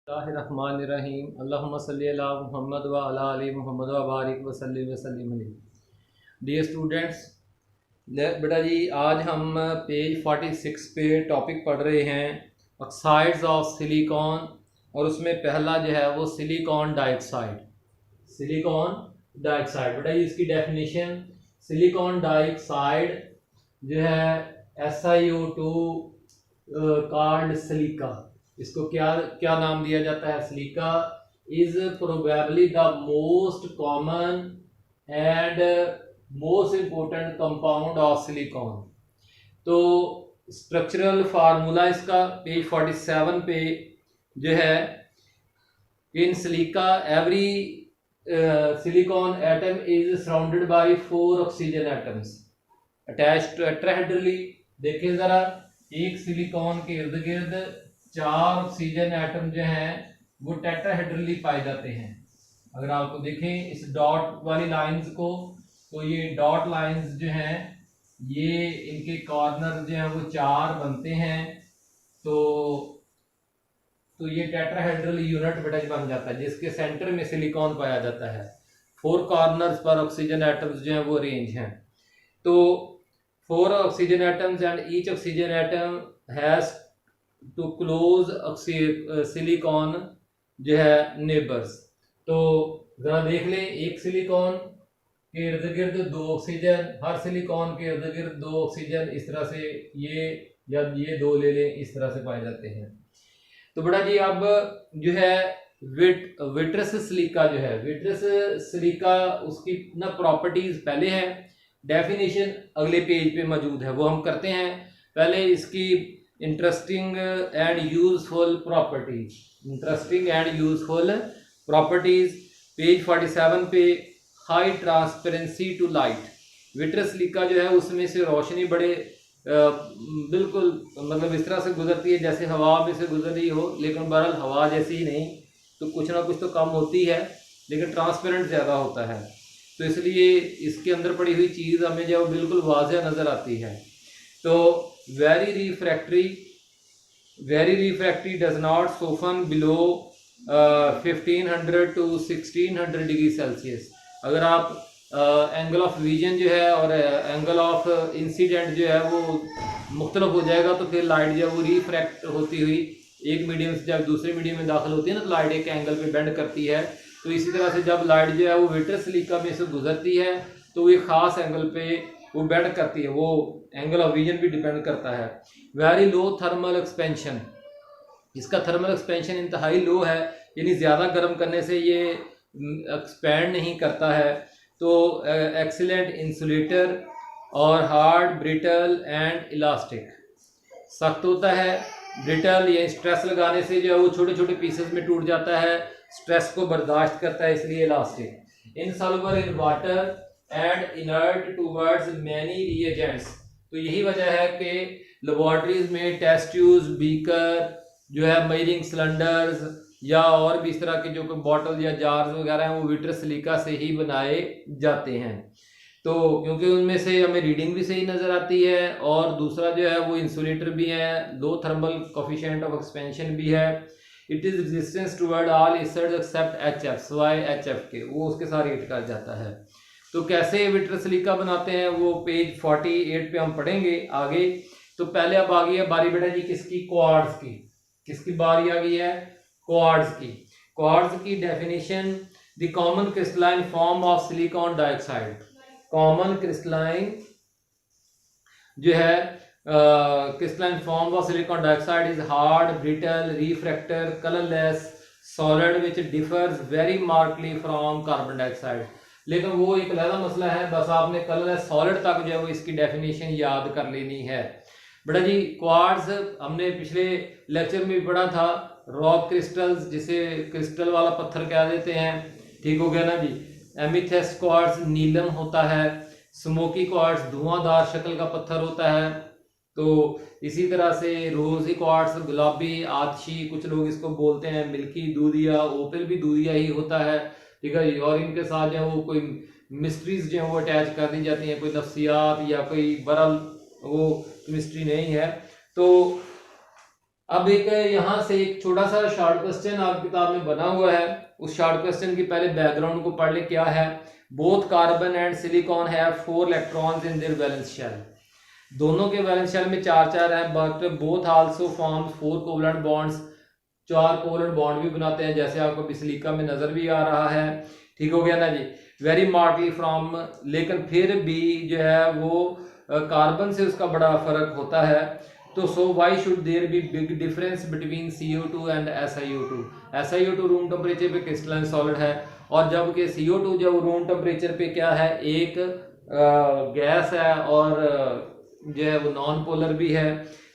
बिस्मिल्लाहिर्रहमानिर्रहीम अल्लाहुम्मा सल्ली अला मुहम्मद व अला आलि मुहम्मद व बारिक व सल्लिम अलैहि। डियर स्टूडेंट्स, बेटा जी आज हम पेज 46 पे टॉपिक पढ़ रहे हैं ऑक्साइड्स ऑफ सिलिकॉन, और उसमें पहला जो है वो सिलिकॉन डाइऑक्साइड। बेटा जी इसकी डेफिनेशन, सिलिकॉन डाइऑक्साइड जो है SiO2 कॉल्ड सिलिका, इसको क्या क्या नाम दिया जाता है? Silica is probably the most common and most important compound of silicon. तो स्ट्रक्चरल फार्मूला इसका पेज 47 पे जो है, in silica every silicon atom is surrounded by 4 oxygen atoms attached tetrahedrally. देखें जरा, एक सिलिकॉन के इर्द गिर्द 4 ऑक्सीजन एटम जो हैं वो टेट्राहेड्रली पाए जाते हैं। अगर आपको देखें इस डॉट वाली लाइंस को, तो ये डॉट लाइंस जो हैं ये इनके कॉर्नर जो हैं वो 4 बनते हैं। तो ये टेट्राहेड्रल यूनिट बेटा बन जाता है, जिसके सेंटर में सिलिकॉन पाया जाता है। 4 कॉर्नर्स पर ऑक्सीजन एटम्स जो हैं वो अरेंज हैं। तो 4 oxygen atoms and each oxygen atom has two close silicon जो है नेबर्स। तो जरा देख लें, एक सिलिकॉन के इर्द गिर्द 2 ऑक्सीजन, हर सिलिकॉन के इर्द गिर्द 2 ऑक्सीजन, इस तरह से ये या ये 2 ले लें, इस तरह से पाए जाते हैं। तो बेटा जी अब जो है विट्रस सिलिका जो है, विट्रस सिलिका उसकी ना प्रॉपर्टीज पहले है, डेफिनेशन अगले पेज पे मौजूद है, वो हम करते हैं। पहले इसकी interesting and useful properties page 47 पे। High transparency to light, vitreous silica जो है उसमें से रोशनी बड़े बिल्कुल मतलब इस तरह से गुजरती है जैसे हवा में से गुजर रही हो, लेकिन बहरहाल हवा जैसी ही नहीं, तो कुछ ना कुछ तो कम होती है, लेकिन ट्रांसपेरेंट ज़्यादा होता है। तो इसलिए इसके अंदर पड़ी हुई चीज़ हमें जो बिल्कुल वाज़ेह नज़र आती है। तो very refractory does not soften below 1500 to 1600 degree Celsius. अगर आप एंगल ऑफ विजन जो है और एंगल ऑफ इंसिडेंट जो है वो मुख्तलिफ हो जाएगा, तो फिर लाइट जो है वो रिफ्रैक्ट होती हुई एक मीडियम से जब दूसरे मीडियम में दाखिल होती है ना, तो लाइट एक एंगल पे बेंड करती है। तो इसी तरह से जब लाइट जो है वो विट्रस सिलिका में से गुजरती है तो वो एक ख़ास एंगल पे वो बेंड करती है, वो एंगल ऑफ विजन भी डिपेंड करता है। वेरी लो थर्मल एक्सपेंशन, इसका थर्मल एक्सपेंशन इंतहाई लो है, यानी ज़्यादा गर्म करने से ये एक्सपैंड नहीं करता है। तो एक्सीलेंट इंसुलेटर और हार्ड, ब्रिटल एंड इलास्टिक, सख्त होता है, ब्रिटल या स्ट्रेस लगाने से जो है वो छोटे छोटे पीसेस में टूट जाता है, स्ट्रेस को बर्दाश्त करता है, इसलिए elastic. Insoluble in water and inert towards many reagents. तो यही वजह है कि लेबॉर्ट्रीज में टेस्ट ट्यूब्स, बीकर जो है, मेजरिंग सिलेंडर्स या और भी इस तरह के जो बॉटल या जार्स वगैरह हैं वो विट्रस सिलिका से ही बनाए जाते हैं। तो क्योंकि उनमें से हमें रीडिंग भी सही नज़र आती है, और दूसरा जो है वो इंसुलेटर भी है, low thermal coefficient of expansion भी है। It is resistance toward all acids except HF, सिवाय HF के, वो उसके साथ रिएक्ट कर जाता है। तो कैसे विट्रस सिलिका बनाते हैं वो पेज 48 पे हम पढ़ेंगे आगे। तो पहले अब आ गई है बारी बेटा जी किसकी? क्वार्ट्ज की। किसकी बारी आ गई है? क्वार्ट्ज की। क्वार्ट्ज की definition, the common crystalline form of silicon dioxide. Common crystalline जो है crystalline form of silicon dioxide is hard, brittle, refractor, colourless solid which differs very markedly from carbon dioxide. लेकिन वो एक अलग मसला है, बस आपने कलरलेस सॉलिड तक जो है वो इसकी डेफिनेशन याद कर लेनी है। बेटा जी क्वार्ट्ज हमने पिछले लेक्चर में भी पढ़ा था, रॉक क्रिस्टल्स, जिसे क्रिस्टल वाला पत्थर कह देते हैं, ठीक हो गया ना जी। एमिथेस्ट क्वार्ट्ज नीलम होता है, स्मोकी क्वार्ट्ज धुआंधार शक्ल का पत्थर होता है। तो इसी तरह से रोजी क्वार्ट्ज गुलाबी, आतशी, कुछ लोग इसको बोलते हैं मिल्की, दूधिया, ओपल भी दूधिया ही होता है, ठीक है जी। और इनके साथ जो है वो कोई मिस्ट्रीज जो है वो अटैच कर दी जाती हैं, कोई नफ्सियात या कोई बरल वो केमिस्ट्री नहीं है। तो अब एक यहाँ से एक छोटा सा शॉर्ट क्वेश्चन आप किताब में बना हुआ है, उस शॉर्ट क्वेश्चन की पहले बैकग्राउंड को पढ़ ले। क्या है? Both carbon and silicon have 4 electrons in their valence shell. दोनों के वैलेंस शेल में 4 है, but both also forms 4 covalent bonds, 4 covalent bond भी बनाते हैं, जैसे आपको सिलिका में नजर भी आ रहा है। ठीक हो गया ना जी। वेरी मार्कली फ्रॉम, लेकिन फिर भी जो है वो कार्बन से उसका बड़ा फर्क होता है। तो so why should there be big difference between CO2 and SiO2। SiO2 room temperature पे क्रिस्टलाइन सॉलिड है, और जबकि CO2 जब रूम टेम्परेचर पे क्या है, एक गैस है और जो है वो नॉन पोलर भी है।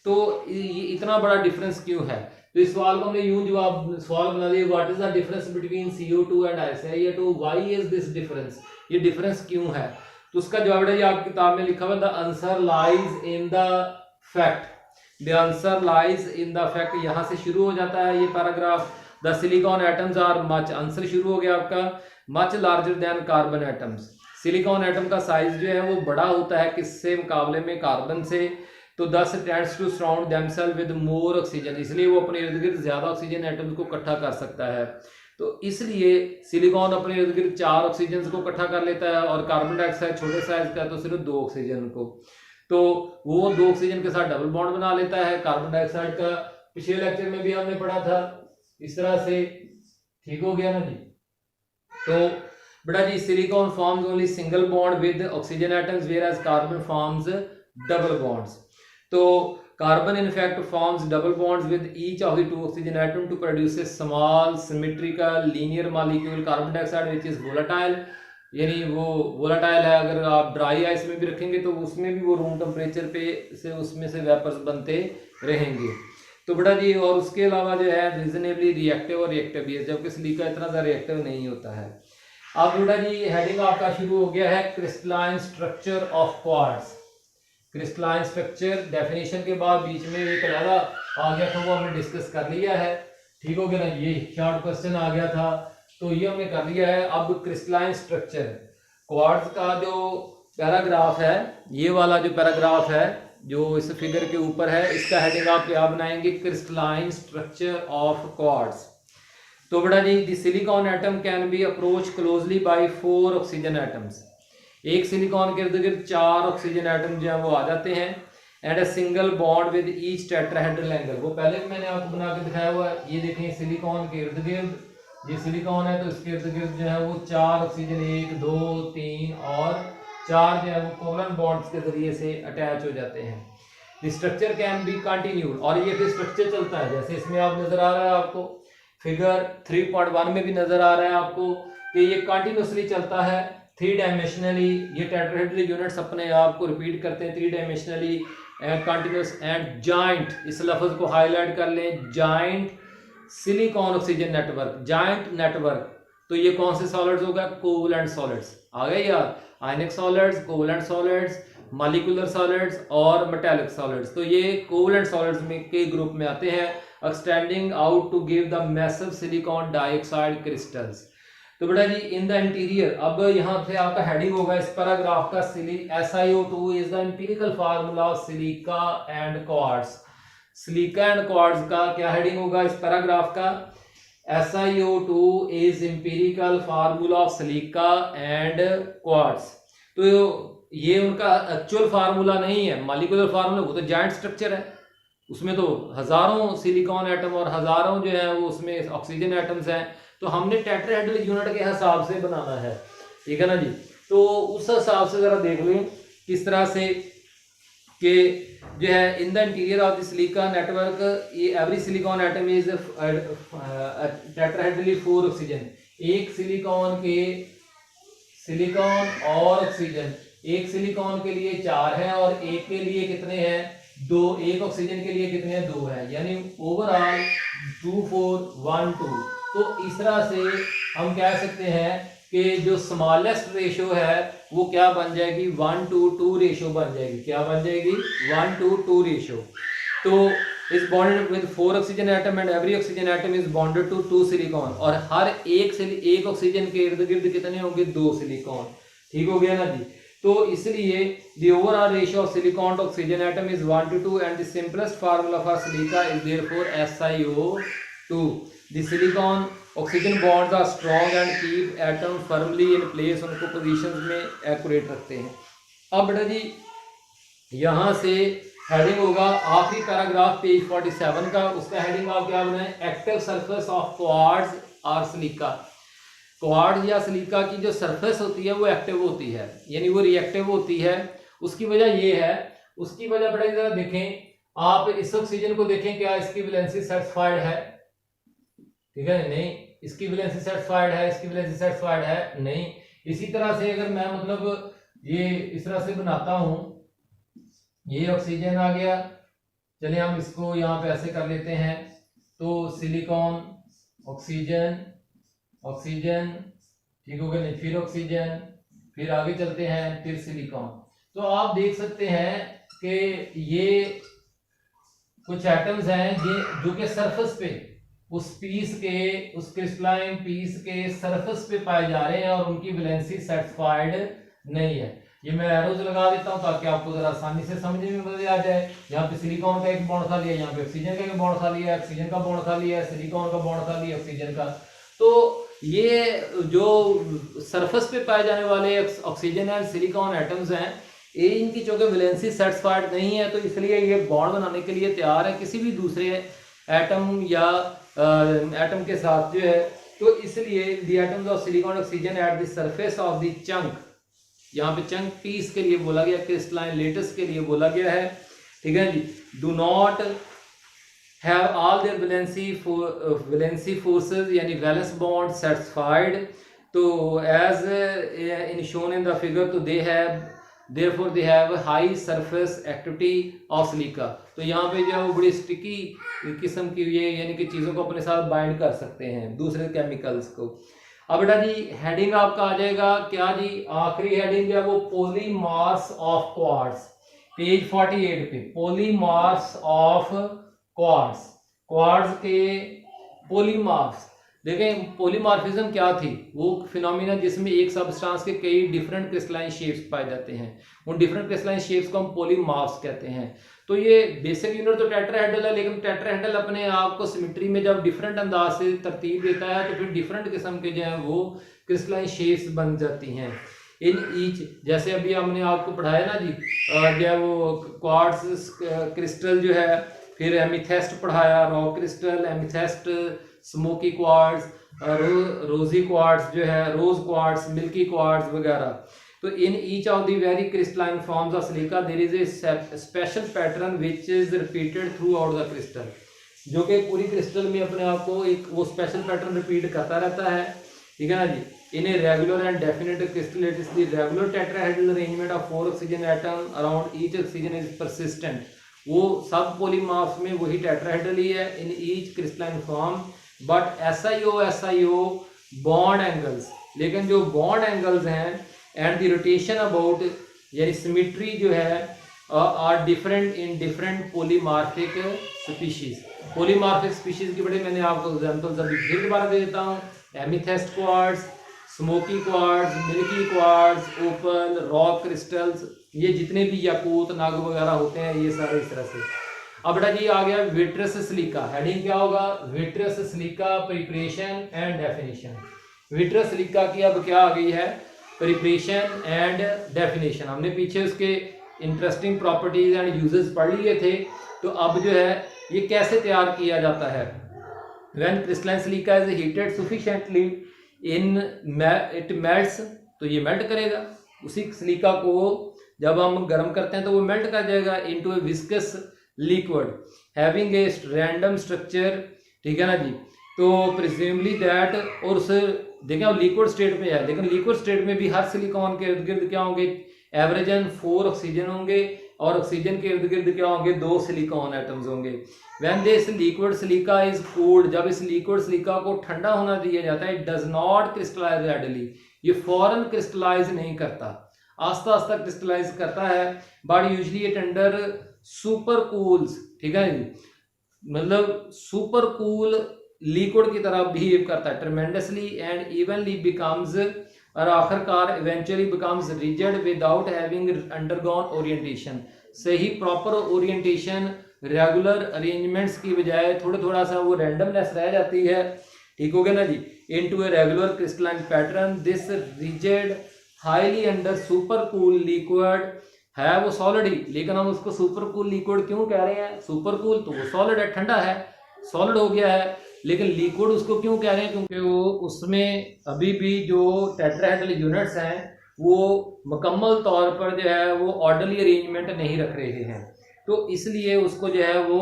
तो ये इतना बड़ा डिफरेंस क्यों है? तो इस सवाल को हमने यूं सवाल बना दिया, what is the difference between CO2 and SiO2, why is this difference, ये डिफरेंस क्यों है? तो उसका जवाब है, आप किताब में लिखा हुआ, the answer lies in the fact, the answer lies in the fact. यहां से शुरू हो जाता है ये paragraph. The silicon atoms are much, answer शुरू हो गया आपका, much larger than carbon atoms. Silicon atom का साइज जो है वो बड़ा होता है किससे मुकाबले में? कार्बन से। तो thus tends to surround themselves with more oxygen, इसलिए वो अपने इर्द गिर्द ज्यादा ऑक्सीजन एटम्स को इकट्ठा कर सकता है। तो इसलिए सिलिकॉन अपने इर्द गिर्द 4 ऑक्सीजन को इकट्ठा कर लेता है, और कार्बन डाइऑक्साइड छोटे साइज का है तो सिर्फ 2 ऑक्सीजन को। तो वो 2 ऑक्सीजन के साथ डबल बॉन्ड बना लेता है। कार्बन डाइऑक्साइड का पिछले लेक्चर में भी हमने पढ़ा था इस तरह से। ठीक हो गया ना जी। तो बेटा जी, silicon forms only single bond with oxygen atoms whereas carbon forms double bonds. तो carbon in fact forms double bonds with each of the 2 oxygen atom to produce a small symmetrical linear molecule carbon dioxide which is volatile, यानी वो volatile है। अगर आप dry ice में भी रखेंगे तो उसमें भी वो रूम टेम्परेचर पे से उसमें से वेपर्स बनते रहेंगे। तो बेटा जी, और उसके अलावा जो है रीजनेबली रिएक्टिव और रिएक्टिव भी है, जबकि सिलिका इतना ज़्यादा रिएक्टिव नहीं होता है। अब बेटा जी, हेडिंग आपका शुरू हो गया है crystalline structure of quartz. Crystalline structure definition के बाद बीच में एक अलग आ गया था, वो हमने डिस्कस कर लिया है। ठीक हो गया ना, ये शॉर्ट क्वेश्चन आ गया था तो ये हमने कर लिया है। अब क्रिस्टलाइन स्ट्रक्चर क्वार्ट्ज का जो पैराग्राफ है, ये वाला जो पैराग्राफ है जो इस फिगर के ऊपर है, इसका हेडिंग आप क्या बनाएंगे? Crystalline structure of quartz. तो बेटा जी, the silicon atom can be approach closely by 4 oxygen atoms. एक सिलिकॉन के इर्द गिर्द 4 ऑक्सीजन एटम जो है वो आ जाते हैं, and a single bond with each tetrahedral angle. वो पहले भी मैंने आपको बना के दिखाया हुआ है। ये देखें, सिलिकॉन के इर्द गिर्द, ये सिलिकॉन है तो इसके इर्द गिर्द जो है वो 4 ऑक्सीजन, 1 2 3 और 4 जो है वो कोवलेंट बॉन्ड्स के जरिए से अटैच हो जाते हैं। The structure can be continued, और ये फिर स्ट्रक्चर चलता है, जैसे इसमें आप नजर आ रहा है, आपको फिगर 3.1 में भी नजर आ रहा है आपको कि ये कंटिन्यूसली चलता है 3 डायमेंशनली। ये टेट्राहेड्रल यूनिट्स अपने आप को रिपीट करते हैं 3 dimensionally and continuous and joint. इस लफ्ज को हाईलाइट कर लें, joint silicon oxygen network, joint network. तो ये कौन से सॉलिड्स होगा? Covalent solids. आ गए यार, आयनिक solids, covalent solids, molecular solids और मेटालिक सॉलिड्स। तो ये कोवलेंट सॉलिड्स में के ग्रुप में आते हैं, extending out to give the massive silicon dioxide crystals. तो बेटा जी, इन द इंटीरियर, अब यहाँ से आपका हेडिंग होगा इस पैराग्राफ का, SiO2 is the empirical formula of silica and quartz. Silica and quartz का क्या हेडिंग होगा इस पैराग्राफ का? SiO2 is empirical formula of silica and quartz. तो ये उनका एक्चुअल फार्मूला नहीं है, मॉलिक्यूलर फार्मूला, वो तो जॉइंट स्ट्रक्चर है, उसमें तो हजारों सिलिकॉन एटम और हजारों जो है वो उसमें ऑक्सीजन एटम्स हैं। तो हमने टेट्राहेड्रल यूनिट के हिसाब से बनाना है। ठीक है ना जी। तो उस हिसाब से जरा देख लें किस तरह से कि जो है in the interior of the silica network, ये every silicon atom is tetrahedrally 4 oxygen. एक सिलिकॉन और ऑक्सीजन, एक सिलिकॉन के लिए 4 है और एक के लिए कितने हैं? 2। एक ऑक्सीजन के लिए कितने हैं? 2 है, यानी ओवरऑल 2 4 1 2। तो इस तरह से हम कह सकते हैं कि जो स्मॉलेस्ट रेशो है वो क्या बन जाएगी? 1 to 2 रेशो बन जाएगी। क्या बन जाएगी? 1 to 2 रेशो। तो is bonded with 4 oxygen atom and every oxygen atom is bonded to 2 silicon, और हर एक ऑक्सीजन के इर्द गिर्द कितने होंगे? 2 सिलिकॉन। ठीक हो गया ना जी। तो इसलिए the overall ratio of silicon to oxygen atom is 1:2 and the simplest formula for silica is therefore SiO2। The silicon oxygen bonds are strong and keep atom firmly in place, उनको positions में accurate रखते हैं। अब बेटा जी यहाँ से heading होगा आखिरी पैराग्राफ पेज 47 का, उसका हेडिंग आप क्या बनाए, एक्टिव सरफेस ऑफ क्वार्ट्ज और सिलिका। क्वार्ट्ज या सिलिका की जो सरफेस होती है वो एक्टिव होती है, यानी वो रिएक्टिव होती है। उसकी वजह ये है, उसकी वजह बड़ा जरा देखें आप, इस ऑक्सीजन को देखें, क्या इसकी वैलेंसी सेटिस्फाइड है, ठीक है, नहीं, इसकी वैलेंसी सेटिस्फाइड है, इसकी वैलेंसी सेटिस्फाइड है, नहीं। इसी तरह से अगर मैं मतलब ये इस तरह से बनाता हूं, ये ऑक्सीजन आ गया, चलिए हम इसको यहाँ पे ऐसे कर लेते हैं, तो सिलिकॉन ऑक्सीजन ऑक्सीजन, ठीक हो गया, नहीं, फिर ऑक्सीजन, फिर आगे चलते हैं, फिर सिलिकॉन। तो आप देख सकते हैं कि ये कुछ एटम्स हैं जो कि सरफेस पे उस पीस के, उस क्रिस्टलाइन पीस के सरफेस पे पाए जा रहे हैं और उनकी वैलेंसी सेटिस्फाइड नहीं है। ये मैं एरोज लगा देता हूं ताकि आपको जरा आसानी से समझने में मदद आ जाए। यहाँ पे सिलिकॉन का एक बॉन्ड खा लिया, यहाँ पे ऑक्सीजन का एक बॉन्ड खा लिया, ऑक्सीजन का बॉन्ड खा लिया, सिलिकॉन का बॉन्ड खा लिया, ऑक्सीजन का। तो ये जो सरफेस पे पाए जाने वाले ऑक्सीजन एंड सिलिकॉन एटम्स हैं, ये इनकी चूंकि वैलेंसी सेटिस्फाइड नहीं है, तो इसलिए ये बॉन्ड बनाने के लिए तैयार है किसी भी दूसरे एटम या एटम के साथ जो है। तो इसलिए the atoms of silicon oxygen at the surface of the chunk, यहाँ पे चंक पीस के लिए बोला गया, क्रिस्टलाइन लेटस के लिए बोला गया है, ठीक है जी, do not have all their valency forces यानी वैलेंस बॉन्ड सेटिस्फाइड। तो as in shown in the figure, तो they have therefore they have high surface activity of silica। तो यहाँ पे जो है वो बड़ी स्टिकी किस्म की ये यानी कि चीज़ों को अपने साथ बाइंड कर सकते हैं, दूसरे केमिकल्स को। अब बेटा जी हेडिंग आपका आ जाएगा क्या जी, आखिरी हेडिंग जो है वो पॉलीमर्स ऑफ क्वार्ट्ज, पेज 48 पे, पॉलीमर्स ऑफ क्वार्ट्ज, क्वार्ट्ज के पॉलीमर्स। देखें पॉलीमॉर्फिज्म क्या थी, वो फिनोमिना जिसमें एक सबस्टांस के कई डिफरेंट क्रिस्टलाइन शेप्स पाए जाते हैं, उन डिफरेंट क्रिस्टलाइन शेप्स को हम पॉलीमॉर्फ्स कहते हैं। तो ये बेसिक यूनिट तो टेट्राहेड्रल है, लेकिन टेट्राहेड्रल अपने आप को सिमेट्री में जब डिफरेंट अंदाज से तरतीब देता है तो फिर डिफरेंट किस्म के जो है वो क्रिस्टलाइन शेप्स बन जाती हैं इन ईच। जैसे अभी हमने आपको पढ़ाया ना जी, जो है वो क्वार्ट्ज क्रिस्टल जो है, फिर एमिथेस्ट पढ़ाया, rock crystal, amethyst, smoky quartz, rosy quartz जो है, रोज क्वार्ट्ज, मिल्की क्वार्ट्ज वगैरह। तो in each of the very crystalline forms of silica there is a special pattern which is repeated throughout the crystal, जो कि पूरी crystal में अपने आप को एक वो स्पेशल पैटर्न रिपीट करता रहता है, ठीक है ना जी। In a regular and definite crystal it is the regular tetrahedral arrangement of 4 oxygen atom around each oxygen is persistent. वो सब पॉलीमॉर्फ्स में वही टेट्राहेड्रल ही है in each crystalline form, but SiO bond angles, लेकिन जो बॉन्ड एंगल्स हैं and the rotation about यानी सिमेट्री जो है are different in different polymorphic species. Polymorphic species की बड़े मैंने आपको एग्जांपल्स अभी फिर दोबारा दे देता हूँ, amethyst quartz, smoky quartz, milky quartz, opal, rock crystals, ये जितने भी याकूत, नाग वगैरह होते हैं ये सारे इस तरह से। अब बेटा जी आ गया विट्रियस सिलिका, हेडिंग क्या होगा, vitreous silica preparation and definition. Vitreous silica की अब क्या आ गई है, प्रिपरेशन एंड डेफिनेशन। हमने पीछे उसके इंटरेस्टिंग प्रॉपर्टीज एंड यूजेस पढ़ लिए थे, तो अब जो है ये कैसे तैयार किया जाता है। When crystalline silica is heated sufficiently in it melts, तो ये मेल्ट करेगा, उसी सिलिका को जब हम गर्म करते हैं तो वो मेल्ट कर जाएगा into A viscous liquid having a random structure, ठीक है ना जी। तो प्रिज्यूमली दैट, और उस देखें लिक्विड स्टेट में है, लेकिन लिक्विड स्टेट में भी हर सिलिकॉन के इर्द गिर्द क्या होंगे, एवरेजन 4 ऑक्सीजन होंगे, और ऑक्सीजन के इर्द गिर्द क्या होंगे, 2 सिलिकॉन एटम्स होंगे। When this liquid silica is cooled, जब इस लिक्विड सिलिका को ठंडा होना दिया जाता है, it does not crystallize readily, ये फौरन क्रिस्टलाइज नहीं करता, आस्ता आस्ता क्रिस्टलाइज करता है, but usually it under super cools, ठीक है जी, मतलब सुपर कूल लिक्विड की तरह बिहेव करता है, ट्रेमेंडसली एंड इवनली बिकम्स और आखिरकार eventually becomes rigid without having undergone orientation. सही प्रॉपर ओरिएंटेशन रेगुलर अरेंजमेंट्स की बजाय थोड़ा सा वो रैंडमनेस रह जाती है, ठीक हो गया ना जी। Into a regular crystalline pattern this rigid highly under super cool liquid, है वो सॉलिड ही लेकिन हम उसको सुपर कूल लिक्विड क्यों कह रहे हैं? सुपर कूल तो वो सॉलिड है, ठंडा है, सॉलिड हो गया है, लेकिन लिक्विड उसको क्यों कह रहे हैं? क्योंकि वो उसमें अभी भी जो टेट्राहेड्रल यूनिट्स हैं वो मुकम्मल तौर पर जो है वो ऑर्डरली अरेंजमेंट नहीं रख रहे हैं, तो इसलिए उसको जो है वो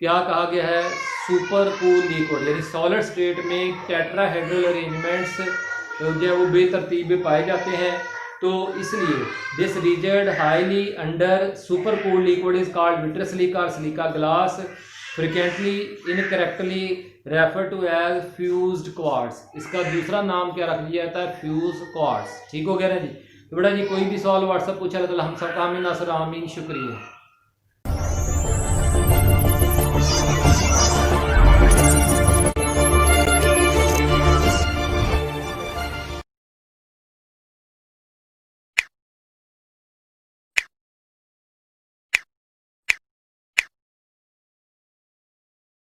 क्या कहा गया है? Super cool liquid. यानी सॉलिड स्टेट में टेट्राहेड्रल अरेंजमेंट्स जो है वो बेतरतीब पाए जाते हैं, तो इसलिए this rigid highly under super cool liquid is called vitreous silica और silica glass, frequently incorrectly refer to as fused quartz. इसका दूसरा नाम क्या रख दिया जाता है? Fuse quartz. ठीक हो गया ना जी। तो बेटा जी कोई भी सवाल व्हाट्सएप पूछा तो हम सबका आमीन नासर आमीन, शुक्रिया।